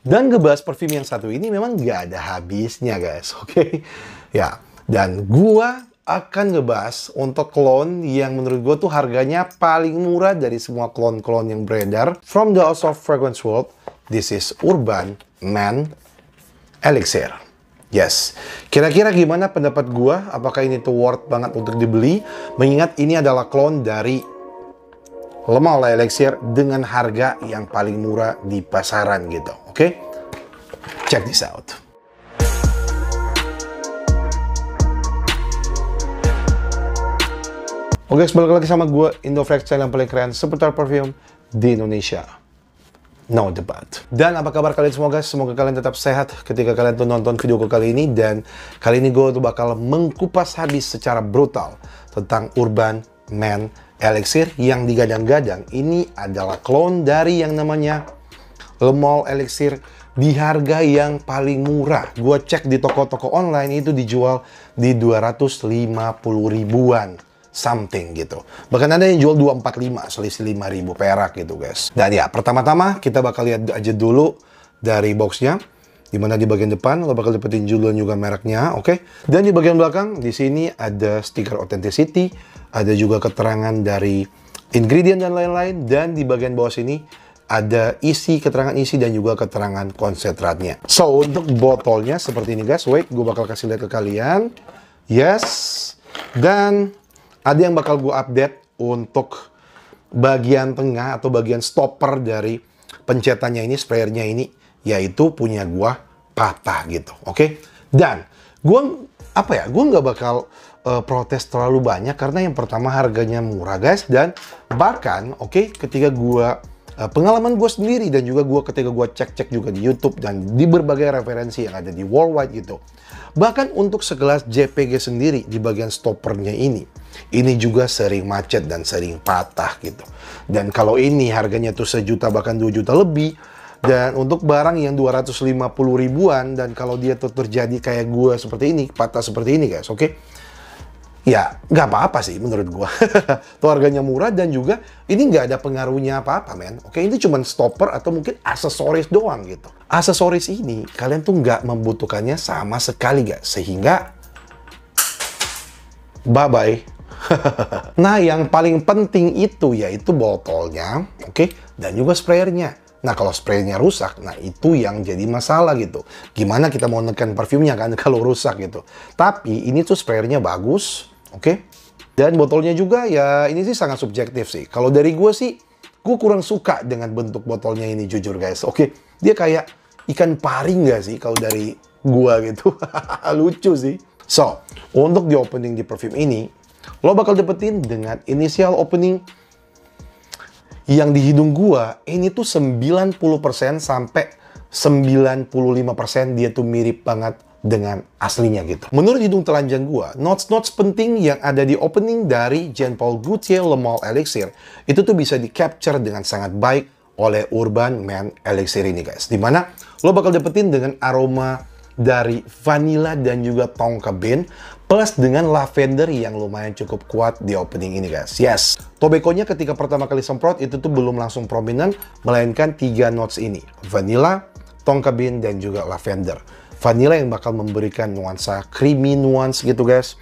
Dan ngebahas parfum yang satu ini memang nggak ada habisnya guys, oke? Ya, dan gua akan ngebahas untuk clone yang menurut gue tuh harganya paling murah dari semua clone-clone yang beredar. From the House of Fragrance World, this is Urban Man Elixir. Yes, kira-kira gimana pendapat gue? Apakah ini tuh worth banget untuk dibeli? Mengingat ini adalah clone dari Le Male Elixir dengan harga yang paling murah di pasaran gitu. Oke? Check this out. Oke, balik lagi sama gue, Indofresh, channel yang paling keren seputar parfum di Indonesia. No debat. Dan apa kabar kalian semua guys? Semoga kalian tetap sehat ketika kalian tuh nonton video gue kali ini. Dan kali ini gue tuh bakal mengkupas habis secara brutal tentang Urban Man Elixir yang digadang-gadang ini adalah clone dari yang namanya Le Male Elixir di harga yang paling murah. Gue cek di toko-toko online itu dijual di 250 ribuan. Something gitu. Bahkan ada yang jual 245, selisih 5.000 perak gitu guys. Dan ya, pertama-tama kita bakal lihat aja dulu dari boxnya. Dimana di bagian depan lo bakal dapetin judul juga mereknya, oke? Dan di bagian belakang di sini ada stiker authenticity, ada juga keterangan dari ingredient dan lain-lain. Dan di bagian bawah sini ada keterangan isi dan juga keterangan konsentratnya. So, untuk botolnya seperti ini guys. Wait, gue bakal kasih lihat ke kalian. Yes. Dan ada yang bakal gue update untuk bagian tengah atau bagian stopper dari pencetannya ini, sprayernya ini, yaitu punya gue patah gitu, oke? Dan gue gue nggak bakal protes terlalu banyak karena yang pertama harganya murah guys, dan bahkan ketika gue pengalaman gue sendiri dan juga ketika gue cek-cek juga di YouTube dan di berbagai referensi yang ada di worldwide gitu. Bahkan untuk segelas JPG sendiri di bagian stoppernya ini juga sering macet dan sering patah gitu. Dan kalau ini harganya tuh 1 juta bahkan 2 juta lebih, dan untuk barang yang 250 ribuan, dan kalau dia tuh terjadi kayak gue seperti ini, patah seperti ini guys, oke? Ya, nggak apa-apa sih menurut gue. Tuh harganya murah dan juga ini nggak ada pengaruhnya apa-apa, men. Oke, ini cuma stopper atau mungkin aksesoris doang gitu. Aksesoris ini kalian tuh nggak membutuhkannya sama sekali, guys. Sehingga, bye-bye. Nah, yang paling penting itu yaitu botolnya, oke, dan juga sprayernya. Nah, kalau sprayernya rusak, nah itu yang jadi masalah gitu. Gimana kita mau nekan parfumnya kan kalau rusak gitu. Tapi ini tuh sprayernya bagus, oke. Dan botolnya juga ya ini sih sangat subjektif sih. Kalau dari gue sih, gue kurang suka dengan bentuk botolnya ini jujur guys, oke. Dia kayak ikan pari nggak sih kalau dari gue gitu. Lucu sih. So, untuk di opening di parfum ini, lo bakal dapetin dengan initial opening yang di hidung gua ini tuh 90% sampai 95% dia tuh mirip banget dengan aslinya gitu. Menurut hidung telanjang gua, notes-notes penting yang ada di opening dari Jean Paul Gaultier Le Male Elixir itu tuh bisa di-capture dengan sangat baik oleh Urban Man Elixir ini guys. Dimana lo bakal dapetin dengan aroma dari vanilla dan juga tonka bean plus dengan lavender yang lumayan cukup kuat di opening ini guys. Yes, tobacco-nya ketika pertama kali semprot itu tuh belum langsung prominent, melainkan 3 notes ini, vanilla, tonka bean dan juga lavender. Vanilla yang bakal memberikan nuansa creamy nuance gitu guys,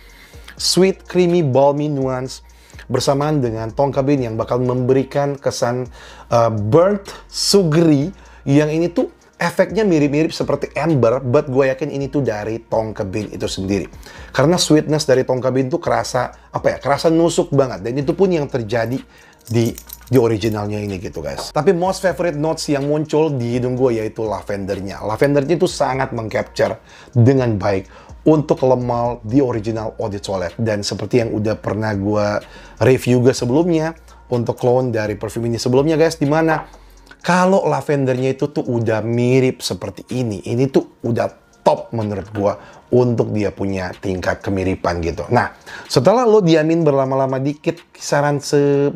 sweet creamy balmy nuance, bersamaan dengan tonka bean yang bakal memberikan kesan burnt sugary yang ini tuh efeknya mirip-mirip seperti amber, but gue yakin ini tuh dari tonka bean itu sendiri. Karena sweetness dari tonka bean tuh kerasa, kerasa nusuk banget. Dan itu pun yang terjadi di originalnya ini gitu guys. Tapi most favorite notes yang muncul di hidung gue yaitu lavendernya. Lavendernya itu sangat mengcapture dengan baik untuk Le Male di original Eau de Toilette. Dan seperti yang udah pernah gue review juga sebelumnya, untuk clone dari parfum ini sebelumnya guys, dimana kalau lavendernya itu tuh udah mirip seperti ini tuh udah top menurut gua untuk dia punya tingkat kemiripan gitu. Nah, setelah lo diamin berlama-lama dikit, kisaran 10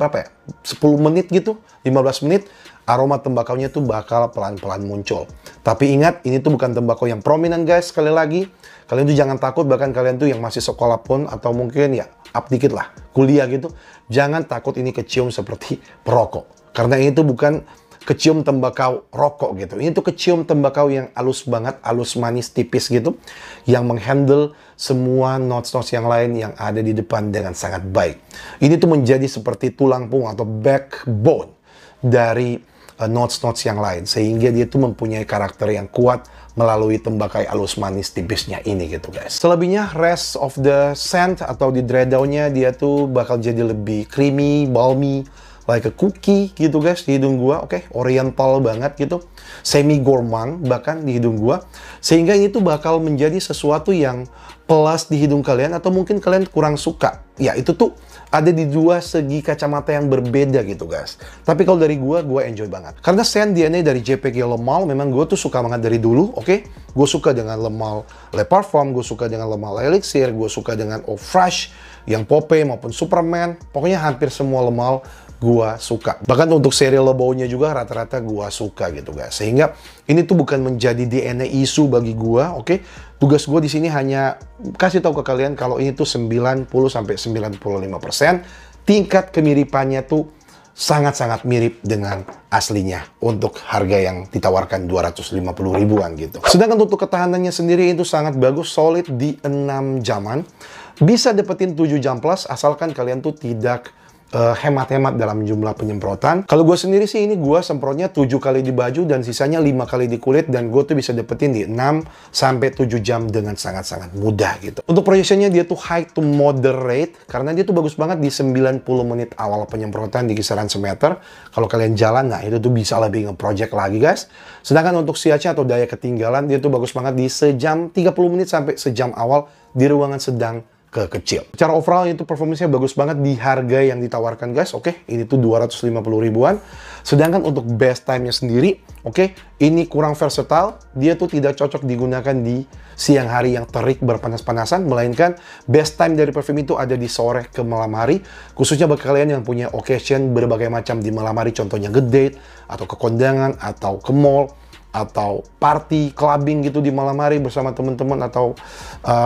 menit gitu, 15 menit, aroma tembakaunya tuh bakal pelan-pelan muncul. Tapi ingat, ini tuh bukan tembakau yang prominent guys, sekali lagi. Kalian tuh jangan takut, bahkan kalian tuh yang masih sekolah pun, atau mungkin ya up dikit lah, kuliah gitu, jangan takut ini kecium seperti perokok. Karena ini tuh bukan kecium tembakau rokok gitu. Ini tuh kecium tembakau yang halus banget, halus manis tipis gitu, yang menghandle semua notes-notes yang lain yang ada di depan dengan sangat baik. Ini tuh menjadi seperti tulang punggung atau backbone dari notes-notes yang lain, sehingga dia tuh mempunyai karakter yang kuat melalui tembakau halus manis tipisnya ini gitu guys. Selebihnya rest of the scent atau di dry down-nya dia tuh bakal jadi lebih creamy, balmy, like a cookie gitu guys di hidung gua. Oke, oriental banget gitu, semi gourmand bahkan di hidung gua, sehingga ini tuh bakal menjadi sesuatu yang plus di hidung kalian, atau mungkin kalian kurang suka. Ya itu tuh ada di dua segi kacamata yang berbeda gitu guys. Tapi kalau dari gua enjoy banget. Karena scent DNA dari JPG Le Male memang gua tuh suka banget dari dulu, oke? Gue suka dengan Le Male Le Parfum, gue suka dengan Le Male Elixir, gue suka dengan Eau Fraiche, yang Popeye maupun Superman. Pokoknya hampir semua Le Male gua suka. Bahkan untuk seri Le Baunya juga rata-rata gua suka gitu guys. Sehingga ini tuh bukan menjadi DNA isu bagi gua, oke? Tugas gua di sini hanya kasih tahu ke kalian kalau ini tuh 90-95% tingkat kemiripannya tuh sangat-sangat mirip dengan aslinya untuk harga yang ditawarkan 250 ribuan gitu. Sedangkan untuk ketahanannya sendiri itu sangat bagus, solid di 6 jaman. Bisa dapetin 7 jam plus asalkan kalian tuh tidak hemat-hemat dalam jumlah penyemprotan. Kalau gue sendiri sih ini gue semprotnya 7 kali di baju dan sisanya 5 kali di kulit, dan gue tuh bisa dapetin di 6-7 jam dengan sangat-sangat mudah gitu. Untuk projectionnya dia tuh high to moderate karena dia tuh bagus banget di 90 menit awal penyemprotan di kisaran semeter. Kalau kalian jalan, nah itu tuh bisa lebih nge-project lagi guys. Sedangkan untuk siaca atau daya ketinggalan dia tuh bagus banget di sejam 30 menit sampai sejam awal di ruangan sedang ke kecil. Secara overall itu performanya bagus banget di harga yang ditawarkan guys. Oke, ini tuh 250 ribuan. Sedangkan untuk best time-nya sendiri, oke, ini kurang versatile. Dia tuh tidak cocok digunakan di siang hari yang terik berpanas-panasan, melainkan best time dari parfum itu ada di sore ke malam hari. Khususnya bagi kalian yang punya occasion berbagai macam di malam hari, contohnya ngedate atau ke kondangan atau ke mall atau party, clubbing gitu di malam hari bersama teman-teman atau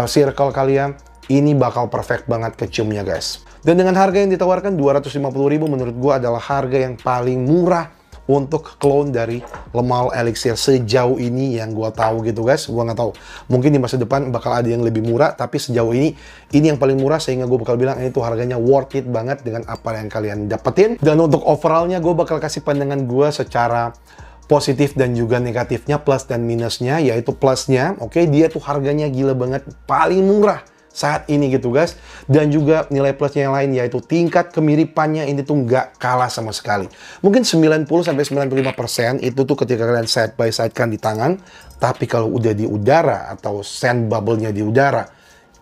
circle kalian. Ini bakal perfect banget keciumnya guys. Dan dengan harga yang ditawarkan 250 ribu menurut gue adalah harga yang paling murah untuk clone dari Le Male Elixir sejauh ini yang gue tahu gitu guys. Gue nggak tahu, mungkin di masa depan bakal ada yang lebih murah, tapi sejauh ini yang paling murah, sehingga gue bakal bilang ini tuh harganya worth it banget dengan apa yang kalian dapetin. Dan untuk overallnya gue bakal kasih pandangan gue secara positif dan juga negatifnya, plus dan minusnya. Yaitu plusnya, oke, dia tuh harganya gila banget, paling murah saat ini gitu guys. Dan juga nilai plusnya yang lain yaitu tingkat kemiripannya ini tuh nggak kalah sama sekali. Mungkin 90-95% itu tuh ketika kalian side by side kan di tangan. Tapi kalau udah di udara atau scent bubble-nya di udara,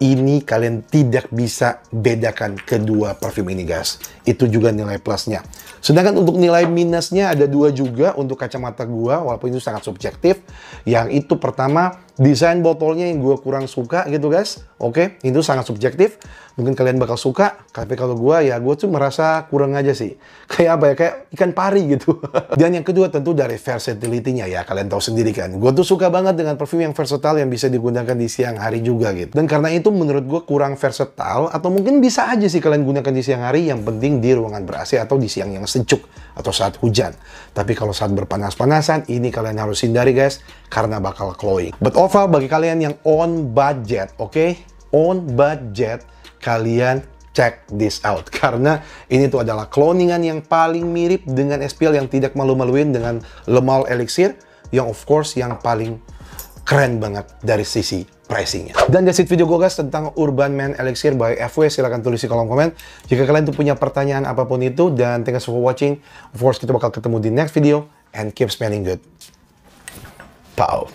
ini kalian tidak bisa bedakan kedua parfum ini guys. Itu juga nilai plusnya. Sedangkan untuk nilai minusnya ada dua juga untuk kacamata gua, walaupun itu sangat subjektif. Yang itu pertama, desain botolnya yang gua kurang suka gitu guys. Oke, itu sangat subjektif. Mungkin kalian bakal suka, tapi kalau gua ya gua tuh merasa kurang aja sih. Kayak apa ya, kayak ikan pari gitu. Dan yang kedua tentu dari versatility-nya ya, kalian tahu sendiri kan. Gua tuh suka banget dengan parfum yang versatile yang bisa digunakan di siang hari juga gitu. Dan karena itu menurut gua kurang versatile, atau mungkin bisa aja sih kalian gunakan di siang hari, yang penting di ruangan ber-AC atau di siang yang sejuk atau saat hujan. Tapi kalau saat berpanas-panasan, ini kalian harus hindari guys, karena bakal cloying. But overall bagi kalian yang on budget, oke? On budget, kalian check this out. Karena ini tuh adalah cloningan yang paling mirip dengan SPL yang tidak malu-maluin dengan Le Male Elixir, yang of course yang paling keren banget dari sisi pricingnya. Dan that's it video gue guys tentang Urban Man Elixir by FW. Silahkan tulis di kolom komen jika kalian tuh punya pertanyaan apapun itu. Dan thanks for watching. Of course kita bakal ketemu di next video. And keep smelling good. Pow.